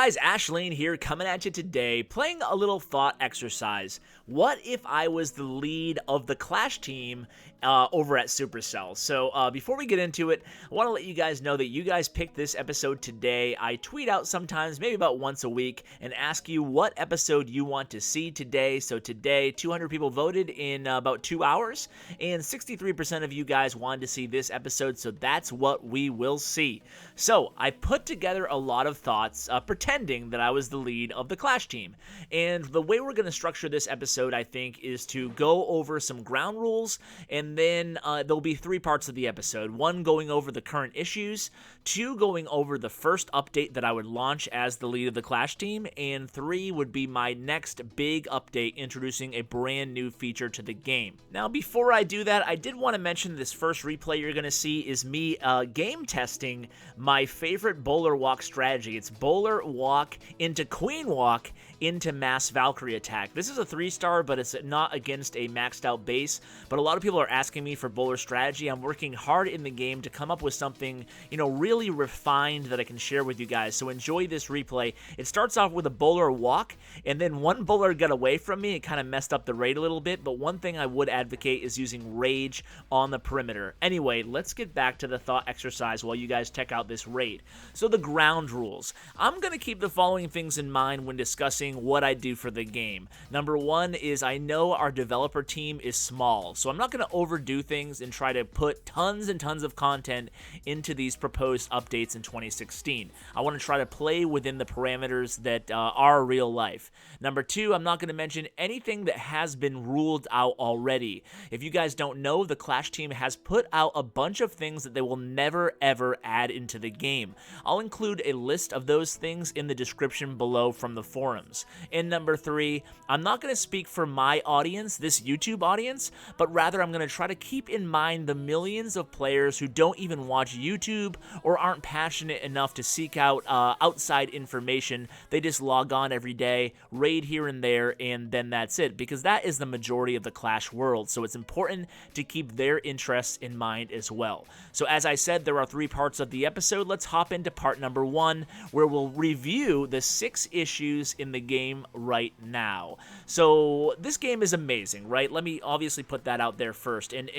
guys, Ashlane here coming at you today, playing a little thought exercise. What if I was the lead of the Clash team over at Supercell? So before we get into it, I want to let you guys know that you guys picked this episode today. I tweet out sometimes, maybe about once a week, and ask you what episode you want to see today. So today, 200 people voted in about 2 hours, and 63% of you guys wanted to see this episode, so that's what we will see. So I put together a lot of thoughts, pretending that I was the lead of the Clash team. And the way we're going to structure this episode, I think, is to go over some ground rules, and then there'll be 3 parts of the episode. 1 going over the current issues, 2 going over the first update that I would launch as the lead of the Clash team, and 3 would be my next big update introducing a brand new feature to the game. Now, before I do that, I did want to mention this first replay you're going to see is me game testing my favorite bowler walk strategy. It's bowler walk into queen walk into mass Valkyrie attack. This is a 3-star, but it's not against a maxed out base, but a lot of people are asking me for bowler strategy. I'm working hard in the game to come up with something, really refined that I can share with you guys, so enjoy this replay. It starts off with a bowler walk, and then one bowler got away from me. It kind of messed up the raid a little bit, but one thing I would advocate is using rage on the perimeter. Anyway, let's get back to the thought exercise while you guys check out this raid. So the ground rules. I'm going to keep the following things in mind when discussing what I do for the game. Number 1 is I know our developer team is small, so I'm not going to overdo things and try to put tons and tons of content into these proposed updates in 2016. I want to try to play within the parameters that are real life. Number 2, I'm not going to mention anything that has been ruled out already. If you guys don't know, the Clash team has put out a bunch of things that they will never ever add into the game. I'll include a list of those things in the description below from the forums. And number 3, I'm not going to speak for my audience, this YouTube audience, but rather I'm going to try to keep in mind the millions of players who don't even watch YouTube or aren't passionate enough to seek out outside information. They just log on every day, raid here and there, and then that's it, because that is the majority of the Clash world, so it's important to keep their interests in mind as well. So as I said, there are 3 parts of the episode. Let's hop into part number 1, where we'll review the 6 issues in the game right now. So this game is amazing, right? Let me obviously put that out there first. And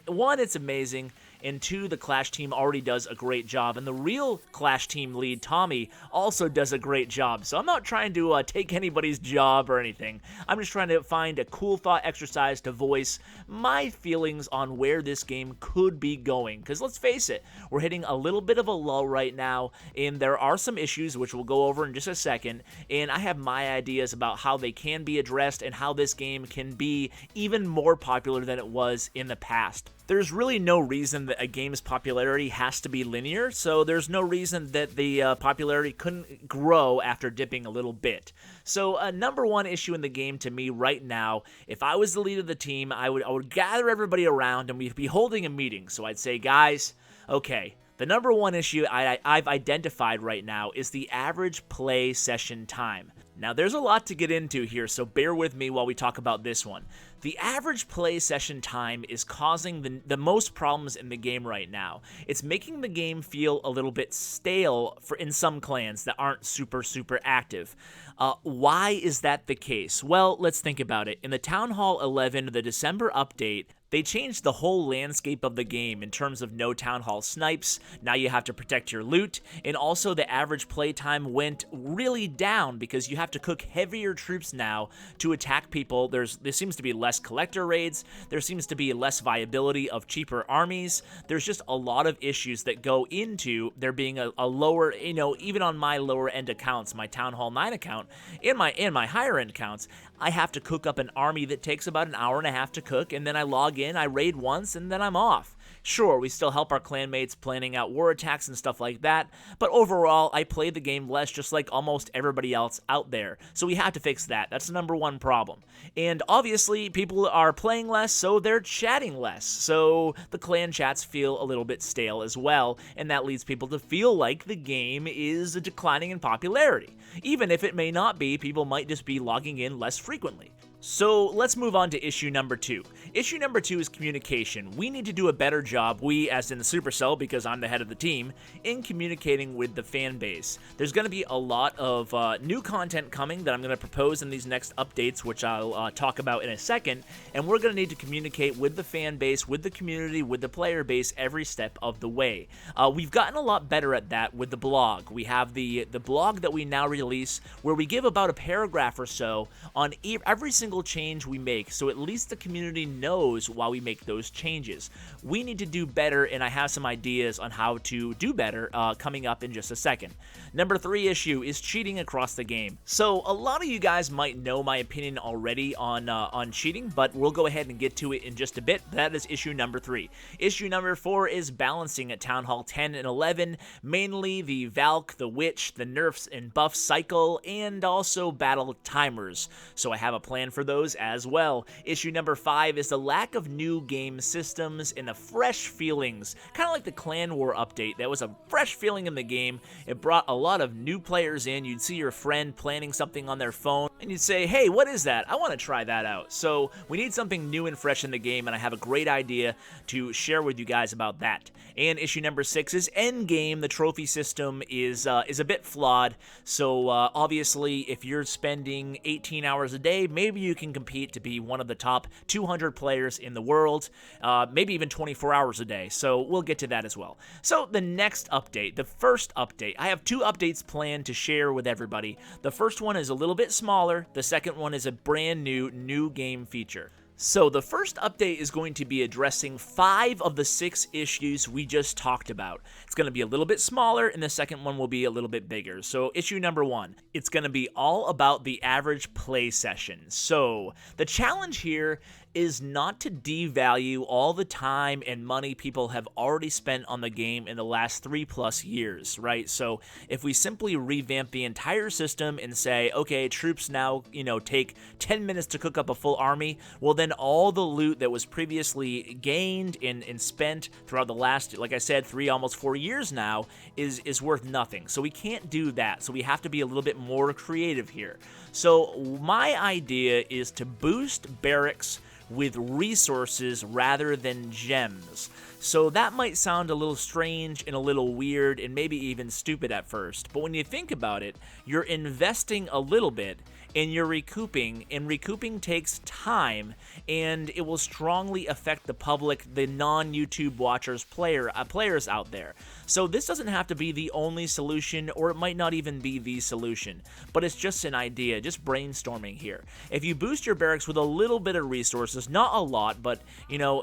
1, it's amazing, and 2, the Clash team already does a great job, and the real Clash team lead, Tommy, also does a great job. So I'm not trying to take anybody's job or anything. I'm just trying to find a cool thought exercise to voice my feelings on where this game could be going, because let's face it, we're hitting a little bit of a lull right now, and there are some issues which we'll go over in just a second, and I have my ideas about how they can be addressed and how this game can be even more popular than it was in the past. There's really no reason that a game's popularity has to be linear, so there's no reason that the popularity couldn't grow after dipping a little bit. So number 1 issue in the game to me right now, if I was the lead of the team, I would gather everybody around and we'd be holding a meeting. So I'd say, guys, okay, the number 1 issue I've identified right now is the average play session time. Now, there's a lot to get into here, so bear with me while we talk about this one. The average play session time is causing the most problems in the game right now. It's making the game feel a little bit stale in some clans that aren't super active. Why is that the case? Well, let's think about it. In the Town Hall 11, the December update, they changed the whole landscape of the game in terms of no Town Hall snipes. Now you have to protect your loot, and also the average playtime went really down because you have to cook heavier troops now to attack people. There seems to be less collector raids. There seems to be less viability of cheaper armies. There's just a lot of issues that go into there being a lower, even on my lower end accounts, my Town Hall 9 account, and my higher end accounts, I have to cook up an army that takes about an hour and a half to cook, and then I log in, I raid once, and then I'm off. Sure, we still help our clanmates planning out war attacks and stuff like that, but overall, I play the game less just like almost everybody else out there, so we have to fix that. That's the number 1 problem. And obviously, people are playing less, so they're chatting less, so the clan chats feel a little bit stale as well, and that leads people to feel like the game is declining in popularity. Even if it may not be, people might just be logging in less frequently. So let's move on to issue number 2. Issue number 2 is communication. We need to do a better job, we as in the Supercell, because I'm the head of the team, in communicating with the fan base. There's going to be a lot of new content coming that I'm going to propose in these next updates, which I'll talk about in a second, and we're going to need to communicate with the fan base, with the community, with the player base every step of the way. We've gotten a lot better at that with the blog. We have the blog that we now release where we give about a paragraph or so on every single change we make, so at least the community knows why we make those changes. We need to do better, and I have some ideas on how to do better coming up in just a second. Number 3 issue is cheating across the game. So a lot of you guys might know my opinion already on cheating, but we'll go ahead and get to it in just a bit. That is issue number 3. Issue number 4 is balancing at Town Hall 10 and 11, mainly the Valk, the Witch, the nerfs and buff cycle, and also battle timers. So I have a plan for those as well. Issue number 5 is the lack of new game systems and the fresh feelings, kind of like the Clan War update. That was a fresh feeling in the game. It brought a lot of new players in. You'd see your friend planning something on their phone, and you'd say, hey, what is that? I want to try that out. So we need something new and fresh in the game, and I have a great idea to share with you guys about that. And issue number 6 is endgame. The trophy system is a bit flawed, so obviously if you're spending 18 hours a day, maybe you can compete to be one of the top 200 players in the world, maybe even 24 hours a day, so we'll get to that as well. So the next update, the first update, I have 2 updates planned to share with everybody. The first one is a little bit smaller, the second one is a brand new game feature. So the first update is going to be addressing 5 of the 6 issues we just talked about. It's going to be a little bit smaller, and the second one will be a little bit bigger. So issue number 1, it's going to be all about the average play session. So the challenge here is not to devalue all the time and money people have already spent on the game in the last 3+ years, right? So if we simply revamp the entire system and say, okay, troops now, take 10 minutes to cook up a full army, well then all the loot that was previously gained and spent throughout the last, like I said, 3, almost 4 years now is worth nothing. So we can't do that. So we have to be a little bit more creative here. So my idea is to boost barracks with resources rather than gems. So that might sound a little strange and a little weird and maybe even stupid at first, but when you think about it, you're investing a little bit and you're recouping, and recouping takes time, and it will strongly affect the public, the non-YouTube watchers, players out there. So this doesn't have to be the only solution, or it might not even be the solution, but it's just an idea, just brainstorming here. If you boost your barracks with a little bit of resources, not a lot, but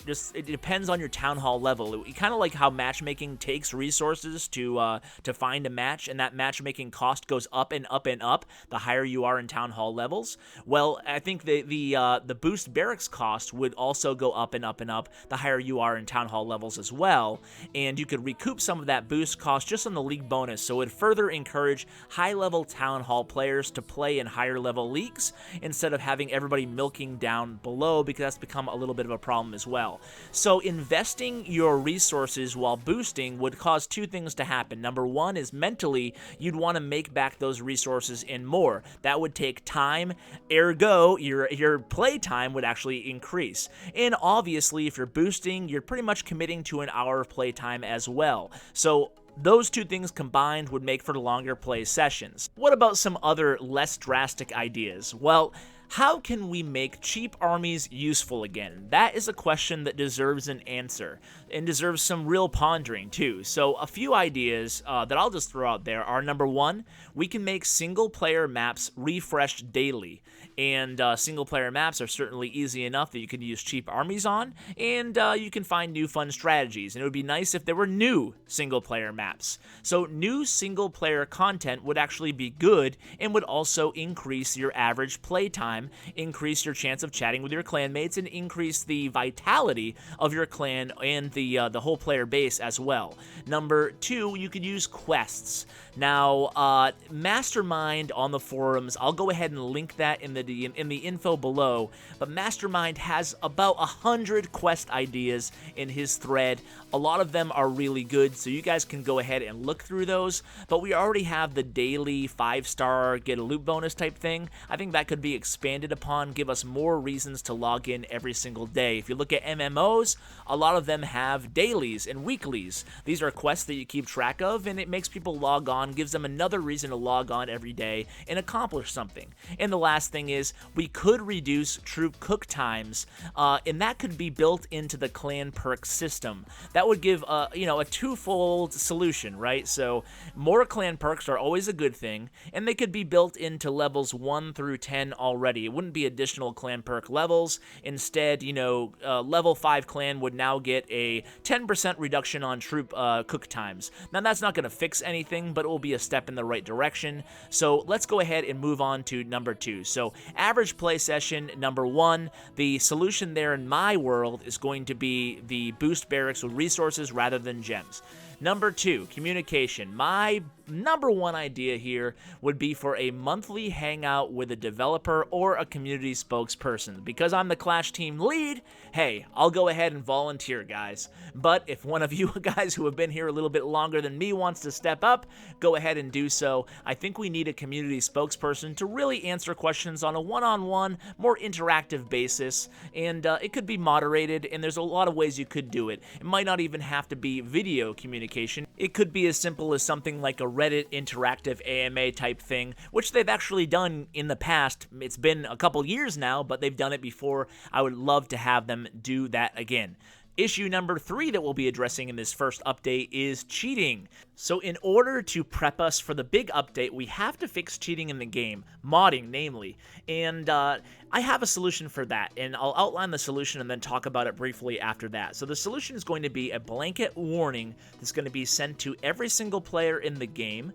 just it depends on your town hall level. Kind of like how matchmaking takes resources to find a match, and that matchmaking cost goes up and up and up the higher you are in town hall levels. Well, I think the boost barracks cost would also go up and up and up the higher you are in town hall levels as well, and you could recoup some of that boost cost just on the league bonus, so it would further encourage high-level town hall players to play in higher-level leagues instead of having everybody milking down below, because that's become a little bit of a problem as well. So investing your resources while boosting would cause 2 things to happen. Number 1 is mentally, you'd want to make back those resources and more. That would take time, ergo, your play time would actually increase. And obviously, if you're boosting, you're pretty much committing to an hour of play time as well. So those 2 things combined would make for longer play sessions. What about some other less drastic ideas? Well, how can we make cheap armies useful again? That is a question that deserves an answer, and deserves some real pondering too. So a few ideas that I'll just throw out there are, number 1, we can make single-player maps refreshed daily. And single-player maps are certainly easy enough that you can use cheap armies on, and you can find new fun strategies. And it would be nice if there were new single-player maps. So new single-player content would actually be good, and would also increase your average playtime, increase your chance of chatting with your clanmates, and increase the vitality of your clan and the whole player base as well. Number 2, you could use quests. Now, Mastermind on the forums, I'll go ahead and link that in the info below, but Mastermind has about 100 quest ideas in his thread. A lot of them are really good, so you guys can go ahead and look through those, but we already have the daily 5-star get a loot bonus type thing. I think that could be expanded expanded upon, give us more reasons to log in every single day. If you look at MMOs, a lot of them have dailies and weeklies. These are quests that you keep track of, and it makes people log on, gives them another reason to log on every day and accomplish something. And the last thing is, we could reduce troop cook times, and that could be built into the clan perk system. That would give a twofold solution, right? So more clan perks are always a good thing, and they could be built into levels 1 through 10 already. It wouldn't be additional clan perk levels. Instead, level 5 clan would now get a 10% reduction on troop cook times. Now, that's not going to fix anything, but it will be a step in the right direction. So let's go ahead and move on to number 2. So average play session, number 1, the solution there in my world is going to be the boost barracks with resources rather than gems. Number 2, communication. My number 1 idea here would be for a monthly hangout with a developer or a community spokesperson. Because I'm the Clash team lead, hey, I'll go ahead and volunteer, guys. But if one of you guys who have been here a little bit longer than me wants to step up, go ahead and do so. I think we need a community spokesperson to really answer questions on a one-on-one, more interactive basis, and it could be moderated, and there's a lot of ways you could do it. It might not even have to be video communication. It could be as simple as something like a Reddit interactive AMA type thing, which they've actually done in the past. It's been a couple years now, but they've done it before. I would love to have them do that again. Issue number 3 that we'll be addressing in this first update is cheating. So in order to prep us for the big update, we have to fix cheating in the game, modding namely, and I have a solution for that, and I'll outline the solution and then talk about it briefly after that. So the solution is going to be a blanket warning that's going to be sent to every single player in the game,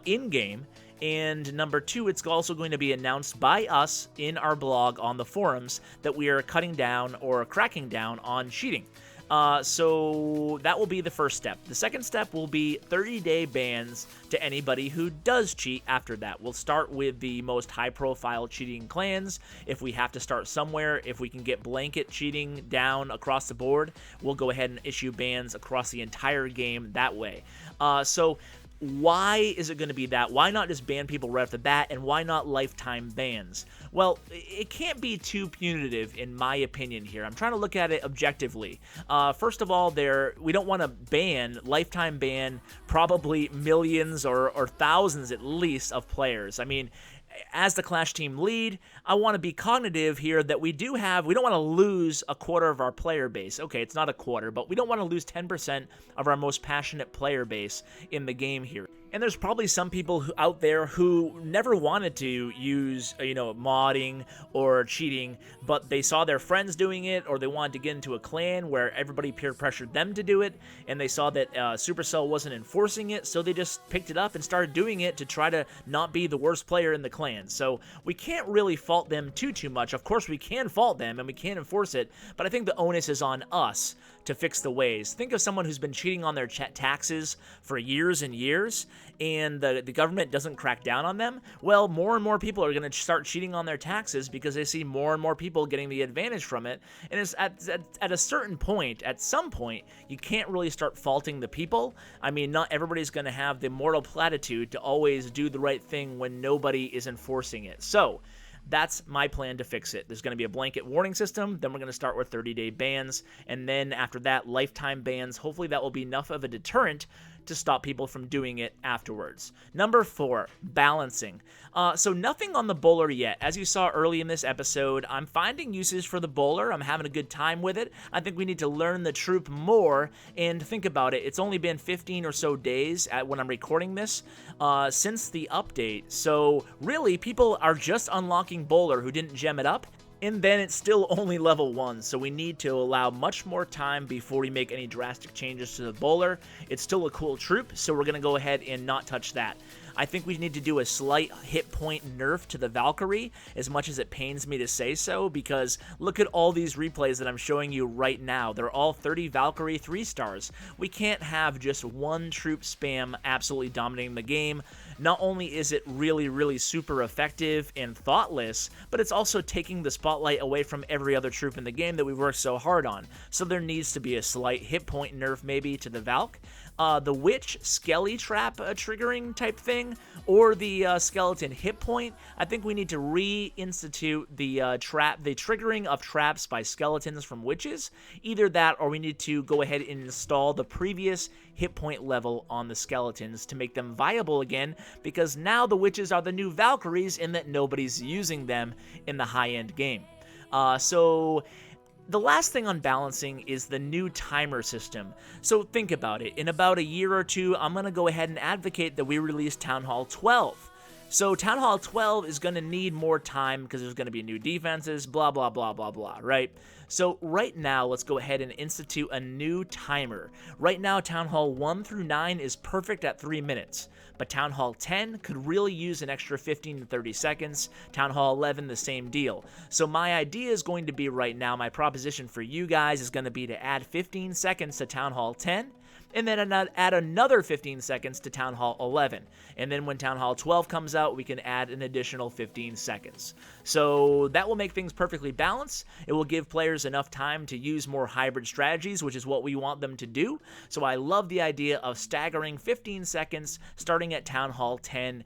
in-game, and number 2, it's also going to be announced by us in our blog on the forums that we are cutting down or cracking down on cheating. So that will be the first step. The second step will be 30-day bans to anybody who does cheat after that. We'll start with the most high-profile cheating clans. If we have to start somewhere, if we can get blanket cheating down across the board, we'll go ahead and issue bans across the entire game that way. So why is it going to be that? Why not just ban people right off the bat, and why not lifetime bans? Well, it can't be too punitive in my opinion here. I'm trying to look at it objectively. First of all, we don't want to lifetime ban probably millions or thousands at least of players. I mean, as the Clash team lead, I want to be cognitive here that we don't want to lose a quarter of our player base. Okay, it's not a quarter, but we don't want to lose 10% of our most passionate player base in the game here. And there's probably some people out there who never wanted to use, modding or cheating, but they saw their friends doing it, or they wanted to get into a clan where everybody peer pressured them to do it, and they saw that Supercell wasn't enforcing it, so they just picked it up and started doing it to try to not be the worst player in the clan. So we can't really fault them too much. Of course, we can fault them and we can enforce it, but I think the onus is on us to fix the ways. Think of someone who's been cheating on their taxes for years and years, and the government doesn't crack down on them. Well, more and more people are going to start cheating on their taxes because they see more and more people getting the advantage from it. And it's at a certain point, at some point, you can't really start faulting the people. I mean, not everybody's going to have the moral platitude to always do the right thing when nobody is enforcing it. So that's my plan to fix it. There's going to be a blanket warning system, then we're going to start with 30-day bans, and then after that, lifetime bans. Hopefully that will be enough of a deterrent to stop people from doing it afterwards. Number 4, balancing. So nothing on the bowler yet. As you saw early in this episode, I'm finding uses for the bowler. I'm having a good time with it. I think we need to learn the troop more, and think about it. It's only been 15 or so days when I'm recording this since the update. So really, people are just unlocking bowler who didn't gem it up. And then it's still only level 1, so we need to allow much more time before we make any drastic changes to the bowler. It's still a cool troop, so we're going to go ahead and not touch that. I think we need to do a slight hit point nerf to the Valkyrie, as much as it pains me to say so, because look at all these replays that I'm showing you right now. They're all 30 Valkyrie 3-stars. We can't have just one troop spam absolutely dominating the game. Not only is it really super effective and thoughtless, but it's also taking the spotlight away from every other troop in the game that we've worked so hard on. So there needs to be a slight hit point nerf maybe to the Valk. the witch skelly trap triggering type thing, or the skeleton hit point. I think we need to reinstitute the triggering of traps by skeletons from witches. Either that, or we need to go ahead and install the previous hit point level on the skeletons to make them viable again, because now the witches are the new Valkyries in that nobody's using them in the high-end game. So the last thing on balancing is the new timer system. So think about it. In about a year or two, I'm going to go ahead and advocate that we release Town Hall 12. So Town Hall 12 is going to need more time because there's going to be new defenses, blah, blah, blah, blah, blah, right? So right now, let's go ahead and institute a new timer. Right now, Town Hall 1 through 9 is perfect at 3 minutes. But Town Hall 10 could really use an extra 15 to 30 seconds. Town Hall 11, the same deal. So my idea is going to be right now, my proposition for you guys is going to be to add 15 seconds to Town Hall 10, and then add another 15 seconds to Town Hall 11. And then when Town Hall 12 comes out, we can add an additional 15 seconds. So that will make things perfectly balanced. It will give players enough time to use more hybrid strategies, which is what we want them to do. So I love the idea of staggering 15 seconds, starting at Town Hall 10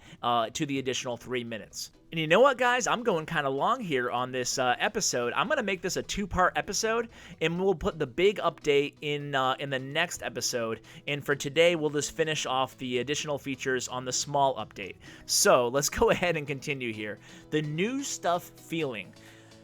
to the additional 3 minutes. And you know what, guys? I'm going kind of long here on this episode. I'm going to make this a 2-part episode, and we'll put the big update in the next episode. And for today, we'll just finish off the additional features on the small update. So let's go ahead and continue here. The new stuff feeling.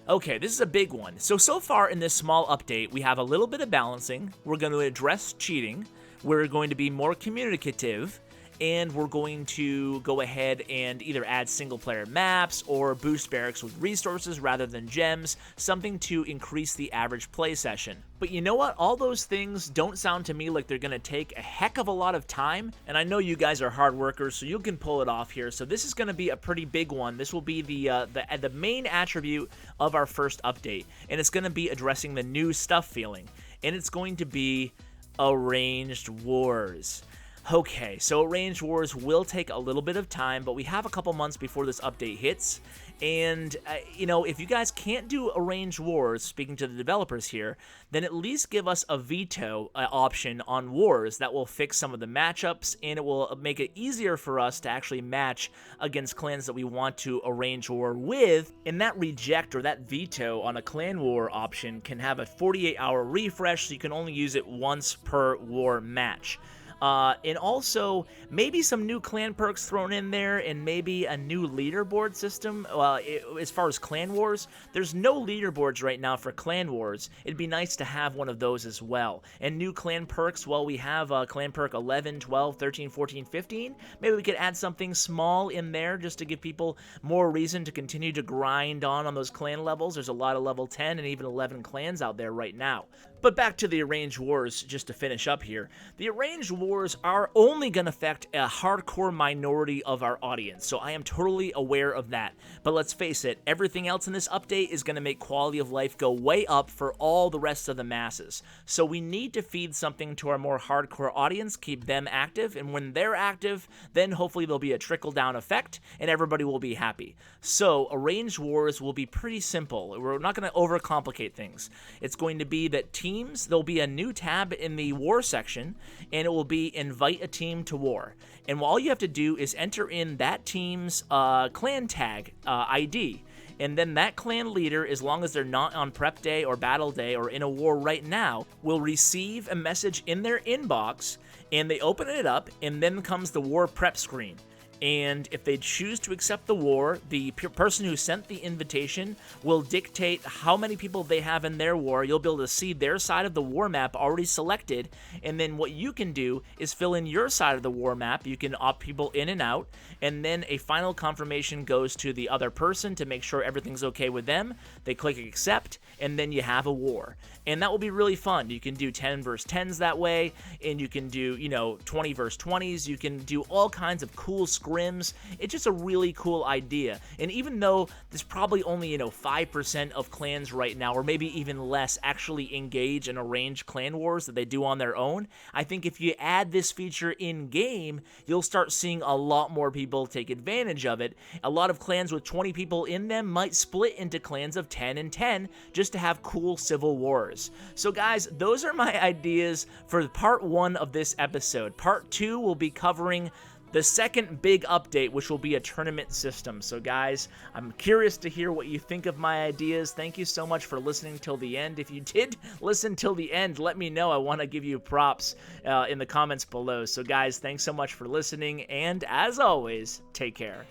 Okay, this is a big one. So far in this small update, we have a little bit of balancing. We're going to address cheating. We're going to be more communicative. And we're going to go ahead and either add single-player maps or boost barracks with resources rather than gems, something to increase the average play session. But you know what? All those things don't sound to me like they're going to take a heck of a lot of time, and I know you guys are hard workers, so you can pull it off here. So this is going to be a pretty big one. This will be the main attribute of our first update, and it's going to be addressing the new stuff feeling, and it's going to be arranged wars. Okay, so Arranged Wars will take a little bit of time, but we have a couple months before this update hits, and, you know, if you guys can't do Arranged Wars, speaking to the developers here, then at least give us a veto option on wars that will fix some of the matchups, and it will make it easier for us to actually match against clans that we want to arrange war with, and that reject or that veto on a clan war option can have a 48-hour refresh, so you can only use it once per war match. And also, maybe some new clan perks thrown in there, and maybe a new leaderboard system. As far as clan wars, there's no leaderboards right now for clan wars. It'd be nice to have one of those as well. And new clan perks, well, we have clan perk 11, 12, 13, 14, 15. Maybe we could add something small in there just to give people more reason to continue to grind on those clan levels. There's a lot of level 10 and even 11 clans out there right now. But back to the Arranged Wars, just to finish up here. The Arranged Wars are only going to affect a hardcore minority of our audience, so I am totally aware of that. But let's face it, everything else in this update is going to make quality of life go way up for all the rest of the masses. So we need to feed something to our more hardcore audience, keep them active, and when they're active, then hopefully there'll be a trickle-down effect, and everybody will be happy. So Arranged Wars will be pretty simple. We're not going to overcomplicate things. It's going to be that there'll be a new tab in the war section, and it will be invite a team to war. And all you have to do is enter in that team's clan tag ID. And then that clan leader, as long as they're not on prep day or battle day or in a war right now, will receive a message in their inbox, and they open it up, and then comes the war prep screen. And if they choose to accept the war, the person who sent the invitation will dictate how many people they have in their war. You'll be able to see their side of the war map already selected, and then what you can do is fill in your side of the war map. You can opt people in and out, and then a final confirmation goes to the other person to make sure everything's okay with them. They click accept, and then you have a war. And that will be really fun. You can do 10 versus 10s that way, and you can do, 20 versus 20s. You can do all kinds of cool scripts scrims. It's just a really cool idea. And even though there's probably only, 5% of clans right now, or maybe even less, actually engage in arranged clan wars that they do on their own, I think if you add this feature in-game, you'll start seeing a lot more people take advantage of it. A lot of clans with 20 people in them might split into clans of 10 and 10 just to have cool civil wars. So guys, those are my ideas for part 1 of this episode. Part 2 will be covering the second big update, which will be a tournament system. So guys, I'm curious to hear what you think of my ideas. Thank you so much for listening till the end. If you did listen till the end, let me know. I want to give you props in the comments below. So guys, thanks so much for listening, and as always, take care.